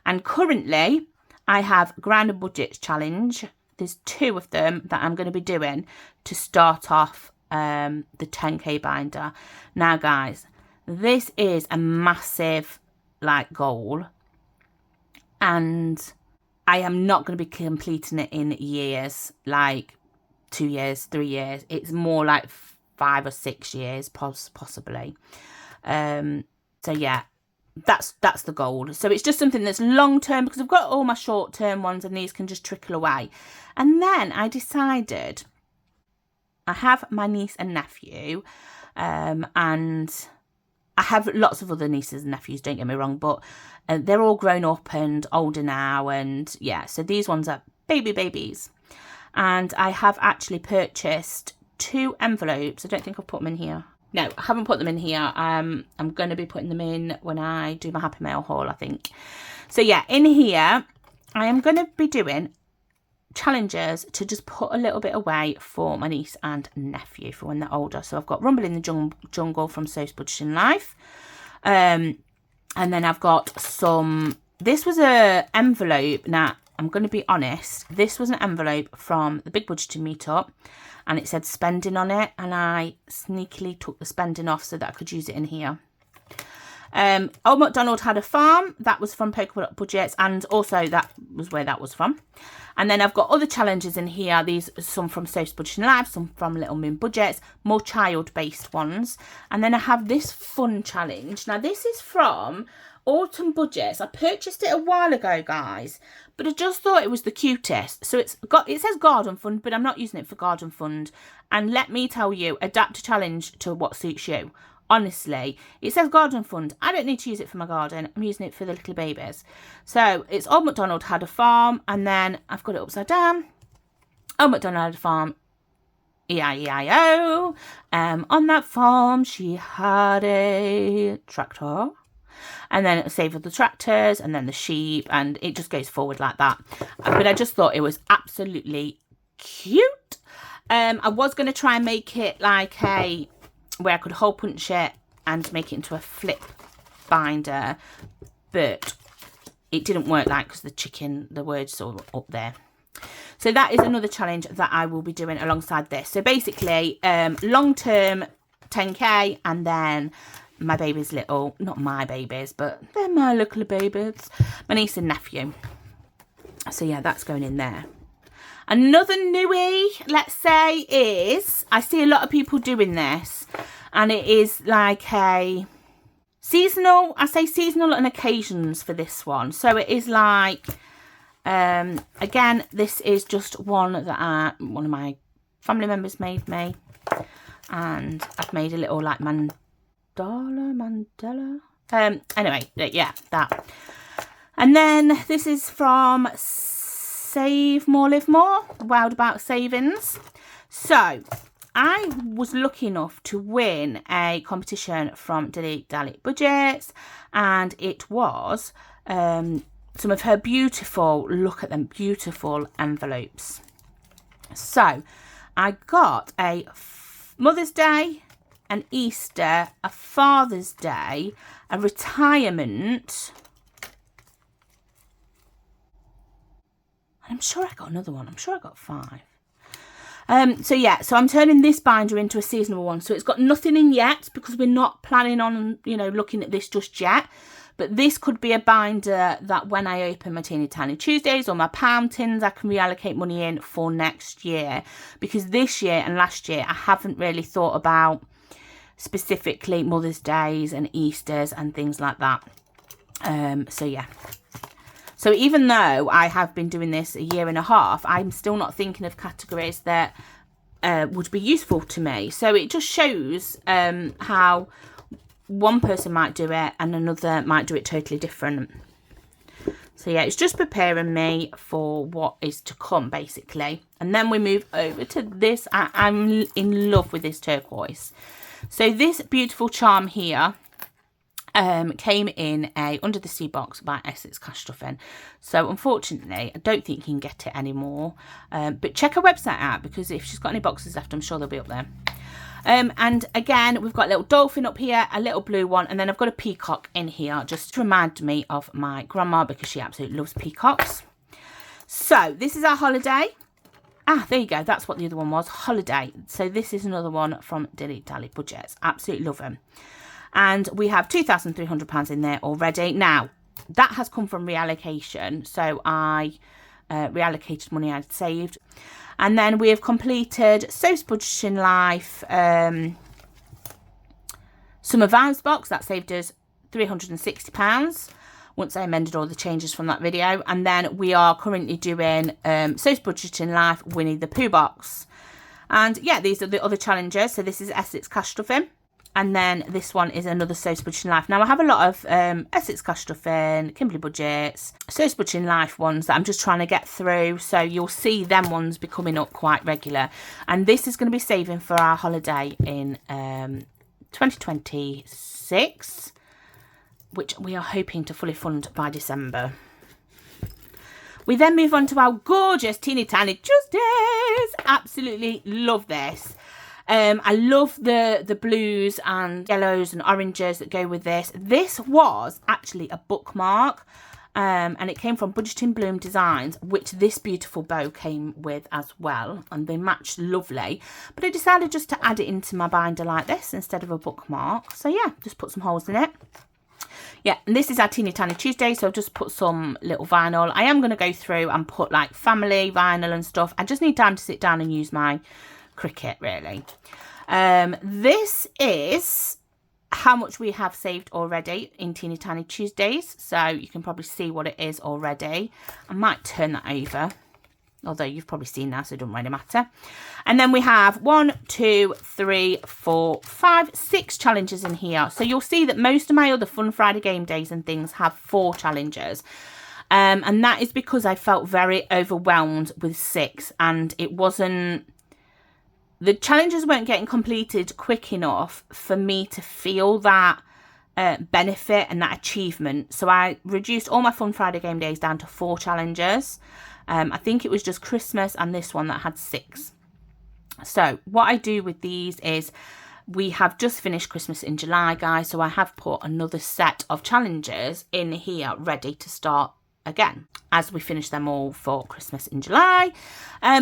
And currently I have Grind Budgets challenge. There's 2 of them that I'm going to be doing to start off the 10k binder. Now guys, this is a massive goal, and I am not going to be completing it in years, like 2 years, 3 years. It's more like 5 or 6 years, possibly. So yeah, that's the goal. So it's just something that's long term, because I've got all my short term ones, and these can just trickle away. And then I decided, I have my niece and nephew, and I have lots of other nieces and nephews, don't get me wrong, but they're all grown up and older now, and yeah, so these ones are babies. And I have actually purchased 2 envelopes. I don't think I've put them in here. No, I haven't put them in here. I'm going to be putting them in when I do my Happy Mail haul, I think. So yeah, in here, I am going to be doing challenges to just put a little bit away for my niece and nephew for when they're older. So I've got Rumble in the Jungle from Sophsbudgetinlife. And then I've got some, this was a envelope. Now, I'm going to be honest, this was an envelope from the Big Budget Meetup, and it said spending on it, and I sneakily took the spending off so that I could use it in here. Old MacDonald Had a Farm, that was from Pickle Budgets, and also that was where that was from. And then I've got other challenges in here. These, some from Sophsbudgetinlife, some from Little Moon Budgets, more child-based ones. And then I have this fun challenge. Now this is from Autumn Budgets. I purchased it a while ago, guys, but I just thought it was the cutest. So it says Garden Fund, but I'm not using it for Garden Fund. And let me tell you, adapt a challenge to what suits you. Honestly, it says Garden Fund. I don't need to use it for my garden. I'm using it for the little babies. So it's Old MacDonald Had a Farm, and then I've got it upside down. Old MacDonald Had a Farm, E-I-E-I-O. On that farm, she had a tractor. And then it save all the tractors, and then the sheep, and it just goes forward like that. But I just thought it was absolutely cute. I was going to try and make it like a, where I could hole punch it and make it into a flip binder, but it didn't work because the words are up there. So that is another challenge that I will be doing alongside this. So basically, long-term 10k, and then my baby's little, not my babies, but they're my little babies, my niece and nephew. So yeah, that's going in there. Another newie, let's say, is, I see a lot of people doing this, and it is like a seasonal, I say seasonal and occasions for this one. So it is like, again, this is just one that one of my family members made me, and I've made a little like Mandela. Anyway, yeah, that. And then this is from Save More, Live More, Wild About Savings. So I was lucky enough to win a competition from Dilly Budgets, and it was some of her beautiful, look at them, beautiful envelopes. So I got a Mother's Day, an Easter, a Father's Day, a retirement. I'm sure I got another one. I'm sure I got 5. So yeah, so I'm turning this binder into a seasonal one. So it's got nothing in yet because we're not planning on, you know, looking at this just yet. But this could be a binder that when I open my Teeny Tiny Tuesdays or my pound tins, I can reallocate money in for next year. Because this year and last year, I haven't really thought about specifically Mother's Days and Easters and things like that. So yeah. So even though I have been doing this a year and a half, I'm still not thinking of categories that would be useful to me. So it just shows how one person might do it and another might do it totally different. So yeah, it's just preparing me for what is to come, basically. And then we move over to this. I'm in love with this turquoise. So this beautiful charm here came in a Under the Sea box by Essex Cash Stuffing. So unfortunately, I don't think you can get it anymore. But check her website out, because if she's got any boxes left, I'm sure they'll be up there. And again, we've got a little dolphin up here, a little blue one, and then I've got a peacock in here just to remind me of my grandma, because she absolutely loves peacocks. So this is our holiday. Ah, there you go. That's what the other one was, holiday. So this is another one from Dilly Budgets. Absolutely love them. And we have £2,300 in there already. Now, that has come from reallocation. So I reallocated money I'd saved. And then we have completed Sophsbudgetinlife Summer Vibes box. That saved us £360 once I amended all the changes from that video. And then we are currently doing Sophsbudgetinlife Winnie the Pooh box. And yeah, these are the other challenges. So this is Essex Cash Stuffing. And then this one is another Sophsbudgetinlife. Now, I have a lot of Essex Cash Stuffing, Kimberley Budgets, Sophsbudgetinlife ones that I'm just trying to get through. So you'll see them ones be coming up quite regular. And this is going to be saving for our holiday in 2026, which we are hoping to fully fund by December. We then move on to our gorgeous Teeny Tiny Tuesdays. Absolutely love this. I love the blues and yellows and oranges that go with this. This was actually a bookmark, and it came from Budgeting Bloom Designs, which this beautiful bow came with as well, and they matched lovely. But I decided just to add it into my binder like this instead of a bookmark. So yeah, just put some holes in it. Yeah, and this is our Teeny Tiny Tuesday, so I've just put some little vinyl. I am going to go through and put like family vinyl and stuff. I just need time to sit down and use my Cricut, really. This is how much we have saved already in Teeny Tiny Tuesdays, so you can probably see what it is already. I might turn that over, although you've probably seen that, so it doesn't really matter. And then we have 1, 2, 3, 4, 5, 6 challenges in here. So you'll see that most of my other Fun Friday game days and things have 4 challenges. And that is because I felt very overwhelmed with 6, and it wasn't, the challenges weren't getting completed quick enough for me to feel that benefit and that achievement. So I reduced all my Fun Friday game days down to 4 challenges. I think it was just Christmas and this one that had 6. So what I do with these is, we have just finished Christmas in July, guys. So I have put another set of challenges in here ready to start again as we finish them all for Christmas in July.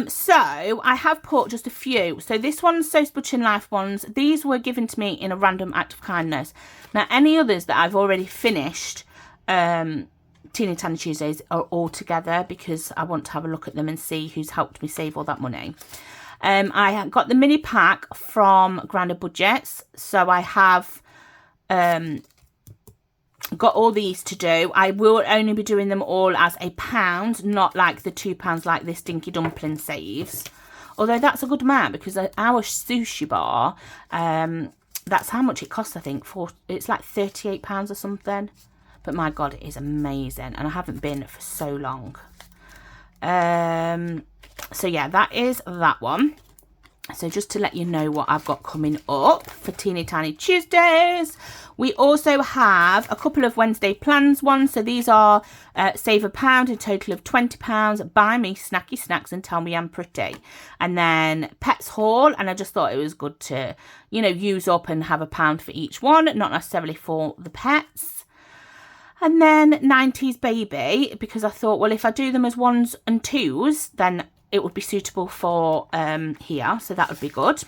So I have put just a few. So this one's Sophsbudgetinlife ones. These were given to me in a random act of kindness. Now any others that I've already finished Teeny Tiny Tuesdays are all together, because I want to have a look at them and see who's helped me save all that money. I got the mini pack from Grandad Budgets, so I have got all these to do. I will only be doing them all as £1, not like the £2 like this Dinky Dumpling saves. Although that's a good amount, because our sushi bar, that's how much it costs, I think. It's like £38 or something. But my God, it is amazing. And I haven't been for so long. So yeah, that is that one. So just to let you know what I've got coming up for Teeny Tiny Tuesdays. We also have a couple of Wednesday plans ones. So these are save £1, a total of £20. Buy me snacky snacks and tell me I'm pretty. And then pets haul. And I just thought it was good to, you know, use up and have £1 for each one, not necessarily for the pets. And then 90s baby, because I thought, well, if I do them as ones and twos, then it would be suitable for here, so that would be good.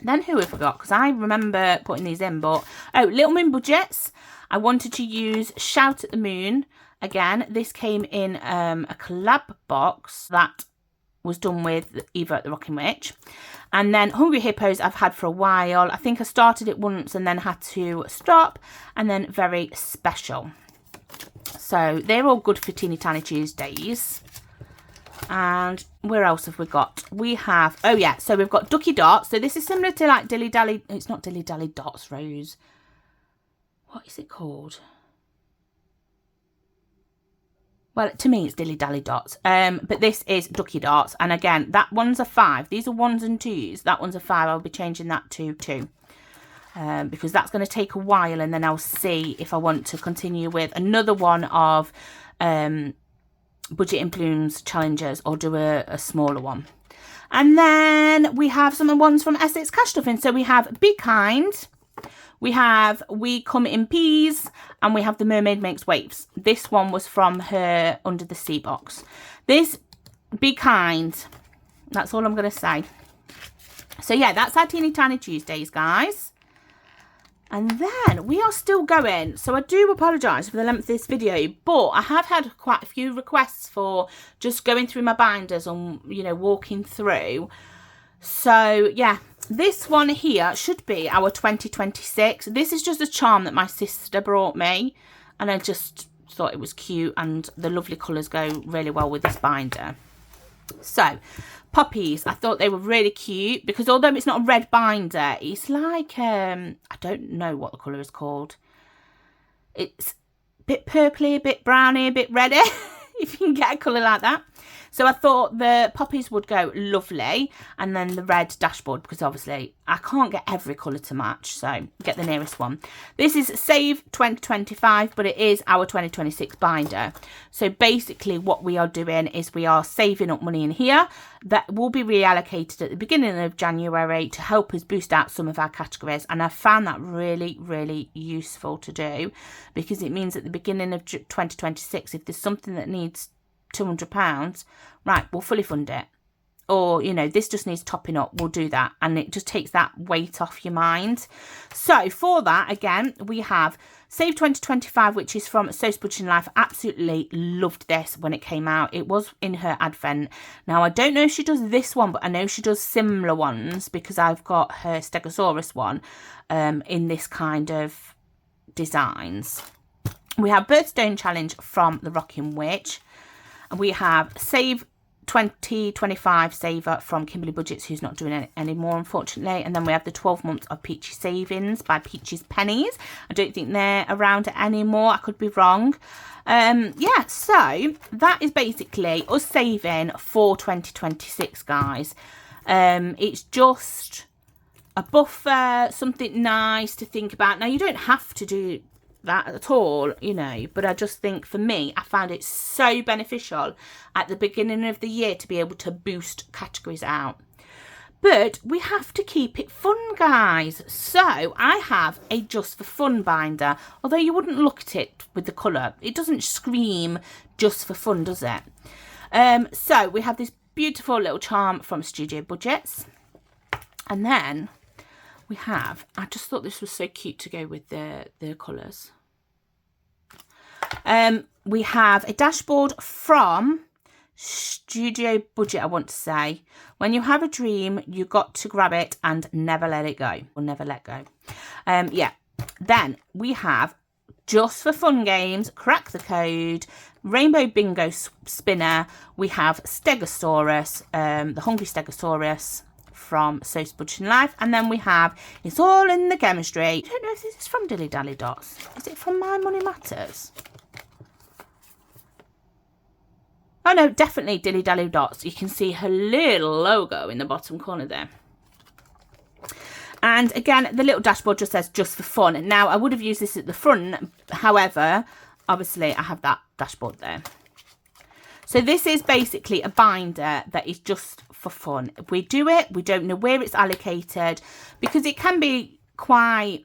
Then who have we got? Because I remember putting these in, but Little Moon Budgets. I wanted to use Shout at the Moon. Again, this came in a collab box that was done with Eva at the Rocking Witch. And then Hungry Hippos I've had for a while. I think I started it once and then had to stop. And then Very Special. So they're all good for Teeny Tiny Tuesdays. And where else have we got? We have, oh yeah, so we've got Ducky Dots. So this is similar to like Dilly Dally. It's not Dilly Dally Dots, Rose. What is it called? Well, to me, it's Dilly Dally Dots. But this is Ducky Dots. And again, that one's a 5. These are 1s and 2s. That one's a 5. I'll be changing that to 2. Because that's going to take a while. And then I'll see if I want to continue with another one of Budget Influence challenges or do a smaller one. And then we have some ones from Essex Cash Stuffing. So we have Be Kind, we have We Come in Peas, and we have The Mermaid Makes Waves. This one was from her Under the Sea box. This Be Kind, that's all I'm going to say. So yeah, that's our Teeny Tiny Tuesdays, guys. And then we are still going. So I do apologise for the length of this video, but I have had quite a few requests for just going through my binders and, you know, walking through. So yeah, this one here should be our 2026. This is just a charm that my sister brought me. And I just thought it was cute and the lovely colours go really well with this binder. So, Poppies, I thought they were really cute because although it's not a red binder, it's like, I don't know what the colour is called. It's a bit purpley, a bit browny, a bit reddy, if you can get a colour like that. So I thought the Poppies would go lovely, and then the red dashboard, because obviously I can't get every colour to match, so get the nearest one. This is Save 2025, but it is our 2026 binder. So basically what we are doing is we are saving up money in here that will be reallocated at the beginning of January to help us boost out some of our categories. And I found that really, really useful to do, because it means at the beginning of 2026, if there's something that needs £200, right, we'll fully fund it. Or, you know, this just needs topping up, we'll do that. And it just takes that weight off your mind. So for that, again, we have Save 2025, which is from Sophsbudgetinlife. Absolutely loved this when it came out. It was in her advent. Now, I don't know if she does this one, but I know she does similar ones because I've got her Stegosaurus one in this kind of designs. We have Birthstone Challenge from the Rocking Witch. And we have Save 2025 Saver from Kimberley Budgets, who's not doing it anymore, unfortunately. And then we have the 12 months of Peachy Savings by Peachy's Pennies. I don't think they're around anymore. I could be wrong. Yeah, so that is basically us saving for 2026, guys. It's just a buffer, something nice to think about. Now, you don't have to do that at all, you know, but I just think for me, I found it so beneficial at the beginning of the year to be able to boost categories out. But we have to keep it fun, guys. So I have a Just for Fun binder, although you wouldn't look at it with the colour. It doesn't scream Just for Fun, does it? So we have this beautiful little charm from Studio Budgets. And then we have, I just thought this was so cute to go with the colours. We have a dashboard from Studio Budget, I want to say. When you have a dream, you got to grab it and never let it go. Or never let go. Yeah. Then we have Just for Fun Games, Crack the Code, Rainbow Bingo Spinner. We have Stegosaurus, the Hungry Stegosaurus from Sophsbudgetinlife. And then we have It's All in the Chemistry. I don't know if this is from Dilly Dally Dots. Is it from My Money Matters? Oh no, definitely Dilly Dally Dots. You can see her little logo in the bottom corner there. And again, the little dashboard just says just for fun. Now, I would have used this at the front. However, obviously I have that dashboard there. So this is basically a binder that is just for fun. We do it, we don't know where it's allocated, because it can be quite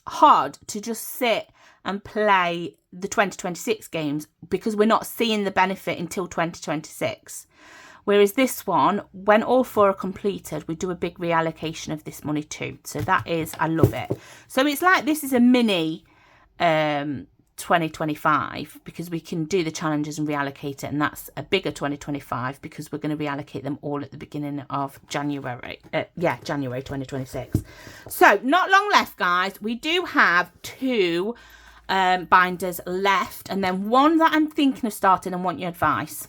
hard to just sit and play the 2026 games because we're not seeing the benefit until 2026. Whereas this one, when all 4 are completed, we do a big reallocation of this money too. So that is, I love it. So it's like this is a mini 2025 because we can do the challenges and reallocate it. And that's a bigger 2025 because we're going to reallocate them all at the beginning of January. January 2026. So not long left, guys. We do have 2 binders left. And then one that I'm thinking of starting and want your advice.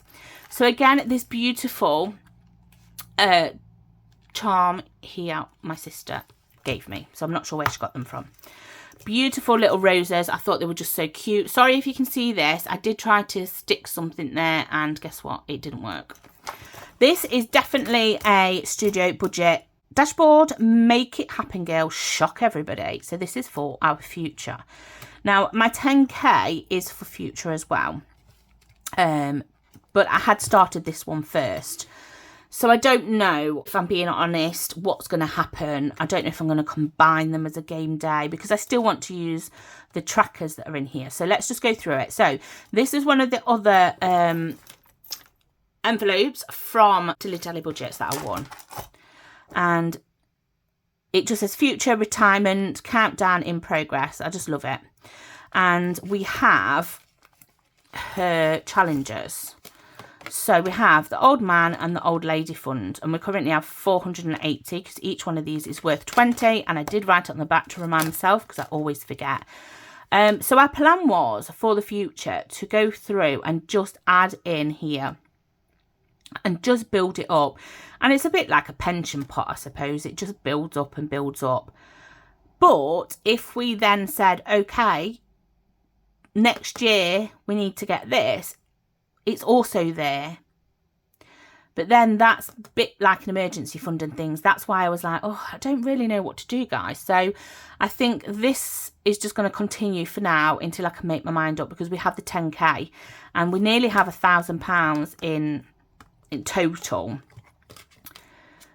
So again, this beautiful charm here my sister gave me. So I'm not sure where she got them from. Beautiful little roses. I thought they were just so cute. Sorry if you can see this. I did try to stick something there and guess what? It didn't work. This is definitely a studio budget dashboard. Make it happen, girl. Shock everybody. So this is for our future. Now, my 10K is for future as well. But I had started this one first. So I don't know, if I'm being honest, what's going to happen. I don't know if I'm going to combine them as a game day because I still want to use the trackers that are in here. So let's just go through it. So this is one of the other envelopes from Dilly Budgets that I won. And it just says future, retirement, countdown in progress. I just love it. And we have her challenges. So we have the old man and the old lady fund, and we currently have 480 because each one of these is worth 20, and I did write it on the back to remind myself because I always forget. So our plan was for the future to go through and just add in here and just build it up. And it's a bit like a pension pot, I suppose. It just builds up and builds up. But if we then said, okay, next year we need to get this, it's also there. But then that's a bit like an emergency fund and things. That's why I was like, oh, I don't really know what to do, guys. So I think this is just going to continue for now until I can make my mind up, because we have the 10K and we nearly have £1,000 in total.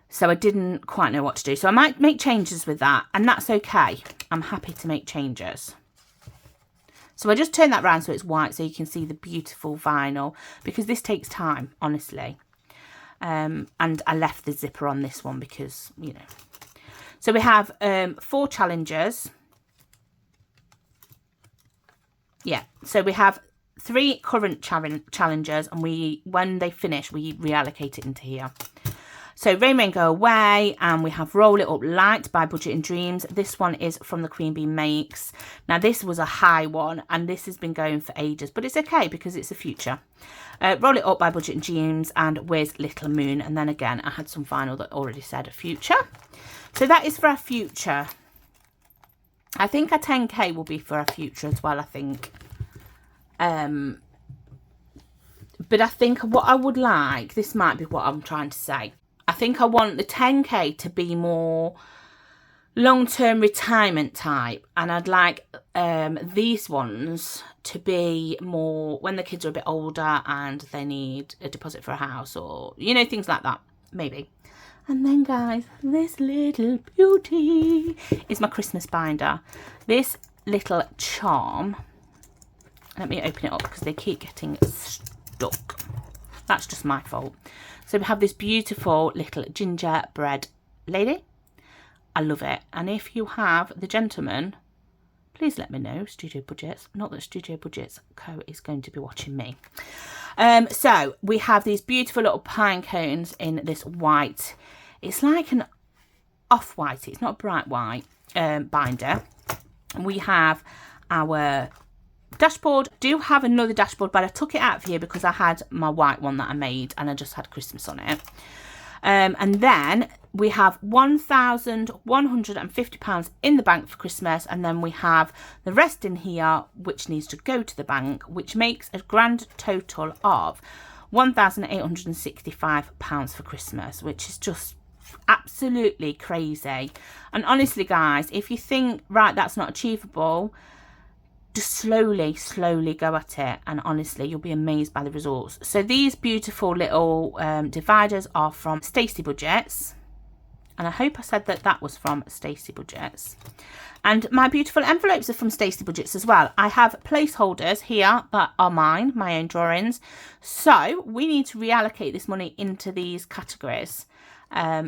So I didn't quite know what to do. So I might make changes with that, and that's okay. I'm happy to make changes. So I just turn that around so it's white so you can see the beautiful vinyl, because this takes time, honestly. And I left the zipper on this one because, you know. So we have 4 challenges. Yeah, so we have 3 current challenges, and when they finish, we reallocate it into here. So Rain Go Away, and we have Roll It Up Light by Budgeting Dreams. This one is from the Queen Bee Makes. Now this was a high one, and this has been going for ages, but it's okay because it's a future. Roll It Up by Budgeting Dreams, and Where's Little Moon? And then again, I had some vinyl that already said a future. So that is for our future. I think our 10K will be for our future as well, I think. But I think what I would like, this might be what I'm trying to say. I think I want the 10K to be more long-term retirement type, and I'd like these ones to be more when the kids are a bit older and they need a deposit for a house, or, you know, things like that, maybe. And then, guys, this little beauty is my Christmas binder. This little charm, let me open it up because they keep getting stuck. That's just my fault. So we have this beautiful little gingerbread lady. I love it. And if you have the gentleman, please let me know, Studio Budgets. Not that Studio Budgets Co. is going to be watching me. So we have these beautiful little pine cones in this white. It's like an off-white. It's not a bright white binder. We have our dashboard. Do have another dashboard, but I took it out of here because I had my white one that I made and I just had Christmas on it. And then we have £1,150 in the bank for Christmas, and then we have the rest in here which needs to go to the bank, which makes a grand total of £1,865 for Christmas, which is just absolutely crazy. And honestly, guys, if you think, right, that's not achievable, just slowly go at it, and honestly, you'll be amazed by the results. So these beautiful little dividers are from Stacey Budgets, and I hope I said that that was from Stacey Budgets. And my beautiful envelopes are from Stacey Budgets as well. I have placeholders here that are mine, my own drawings. So we need to reallocate this money into these categories.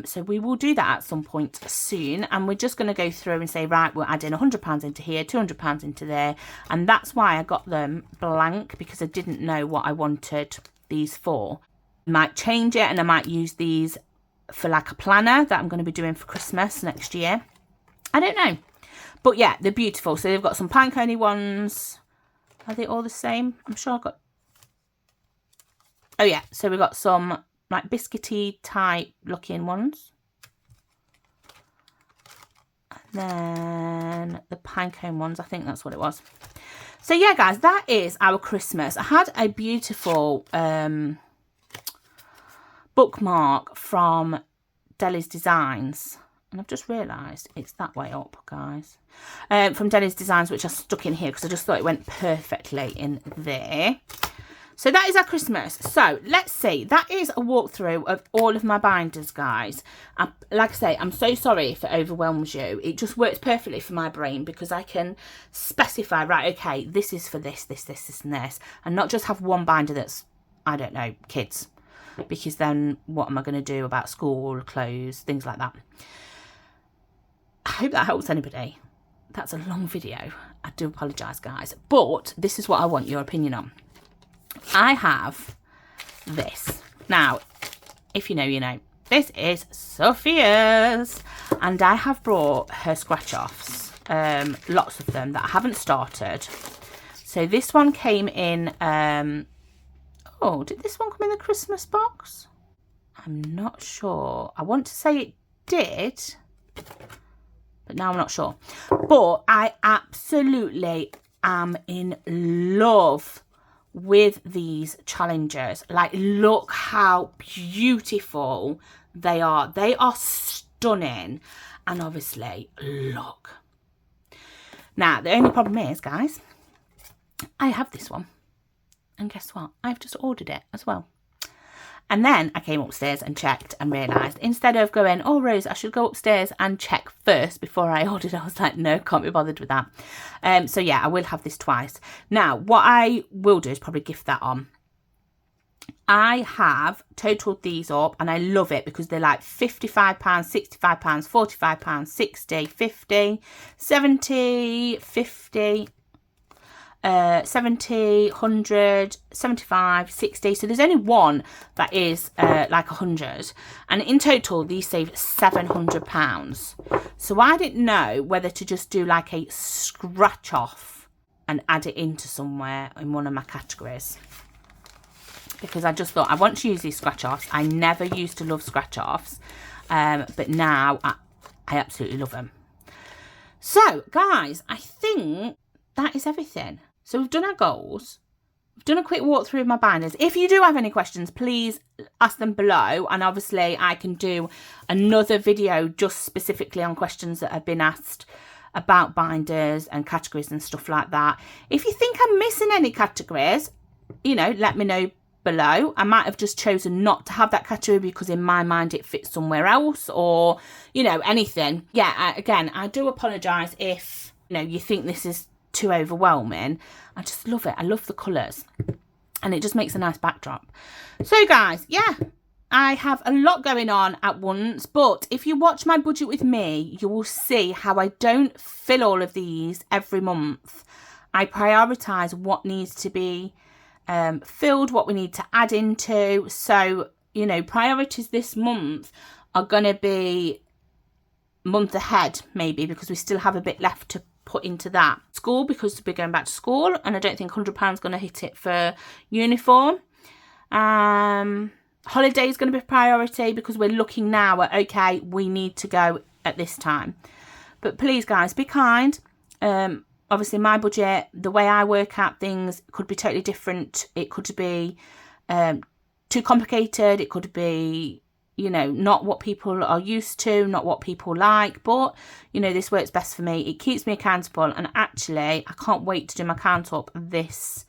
So we will do that at some point soon. And we're just going to go through and say, right, we're adding £100 into here, £200 into there. And that's why I got them blank, because I didn't know what I wanted these for. I might change it, and I might use these for like a planner that I'm going to be doing for Christmas next year. I don't know. But yeah, they're beautiful. So they've got some pinecone ones. Are they all the same? I'm sure I've got... Oh yeah, so we've got some like biscuity type looking ones. And then the pinecone ones, I think that's what it was. So yeah, guys, that is our Christmas. I had a beautiful bookmark from Dilly's Designs. And I've just realised it's that way up, guys. From Dilly's Designs, which I stuck in here because I just thought it went perfectly in there. So that is our Christmas. So let's see. That is a walkthrough of all of my binders, guys. Like I say, I'm so sorry if it overwhelms you. It just works perfectly for my brain because I can specify, right, okay, this is for this, this, and this. And not just have one binder that's, I don't know, kids. Because then what am I going to do about school, clothes, things like that. I hope that helps anybody. That's a long video. I do apologise, guys. But this is what I want your opinion on. I have this. Now, if you know, you know. This is Sophia's. And I have brought her scratch-offs. Lots of them that I haven't started. So this one came in... oh, did this one come in the Christmas box? I'm not sure. I want to say it did... but now I'm not sure. But I absolutely am in love with these challengers. Like, look how beautiful they are. They are stunning. And obviously, look. Now, the only problem is, guys, I have this one. And guess what? I've just ordered it as well. And then I came upstairs and checked and realised, instead of going, oh, Rose, I should go upstairs and check first before I ordered, I was like, no, can't be bothered with that. So yeah, I will have this twice. Now, what I will do is probably gift that on. I have totaled these up and I love it because they're like £55, £65, £45, 60, 50, 70, 50... 70, 100, 75, 60. So there's only one that is like 100. And in total, these save £700. So I didn't know whether to just do like a scratch off and add it into somewhere in one of my categories. Because I just thought I want to use these scratch offs. I never used to love scratch offs. But now I absolutely love them. So guys, I think that is everything. So we've done our goals. We've done a quick walk through of my binders. If you do have any questions, please ask them below. And obviously I can do another video just specifically on questions that have been asked about binders and categories and stuff like that. If you think I'm missing any categories, you know, let me know below. I might have just chosen not to have that category because in my mind it fits somewhere else, or, you know, anything. Yeah, again, I do apologise if, you know, you think this is too overwhelming. I just love it. I love the colours and it just makes a nice backdrop. So guys, yeah, I have a lot going on at once, but if you watch my budget with me, you will see how I don't fill all of these every month. I prioritise what needs to be filled, what we need to add into. So, you know, priorities this month are going to be month ahead maybe, because we still have a bit left to put into that. School, because we're going back to school and I don't think £100 is going to hit it for uniform. Holiday is going to be a priority because we're looking now at, okay, we need to go at this time. But please guys, be kind. Obviously my budget, the way I work out things could be totally different. It could be too complicated. It could be, you know, not what people are used to, not what people like, but, you know, this works best for me. It keeps me accountable, and actually, I can't wait to do my count up this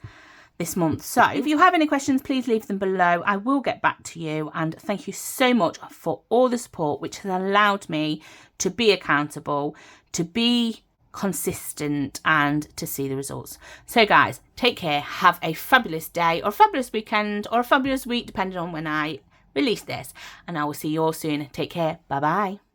month. So if you have any questions, please leave them below. I will get back to you, and thank you so much for all the support, which has allowed me to be accountable, to be consistent, and to see the results. So guys, take care, have a fabulous day or a fabulous weekend or a fabulous week, depending on when I release this, and I will see you all soon. Take care. Bye bye.